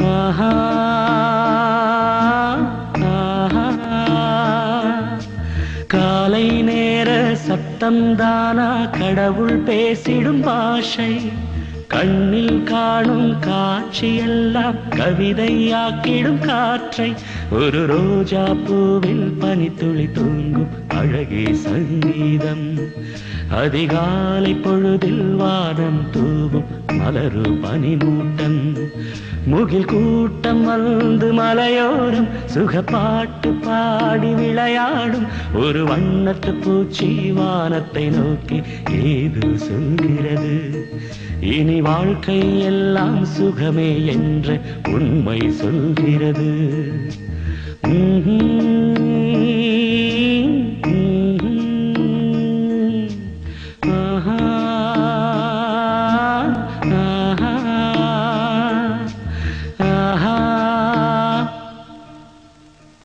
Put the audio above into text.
ஆஹா காலை நேர சத்தம்தானா கடவுள் பேசிடும் பாஷை கண்ணில் காணும் காட்சியெல்லாம் கவிதையாக்கிடும் காற்றை ஒரு ரோஜா பூவில் பனித்துளி தூங்கும் அழகே சங்கீதம் அதிகாலை பொழுதில் வானம் தூவும் மலரு பனிமூட்டம் முகில் கூட்டம் வந்து மலையோரம் சுகப்பாட்டு பாடி விளையாடும் ஒரு வண்ணத்து பூச்சி வானத்தை நோக்கி ஏது சொல்கிறது இனி வாழ்க்கை எல்லாம் சுகமே என்ற உண்மை சொல்கிறது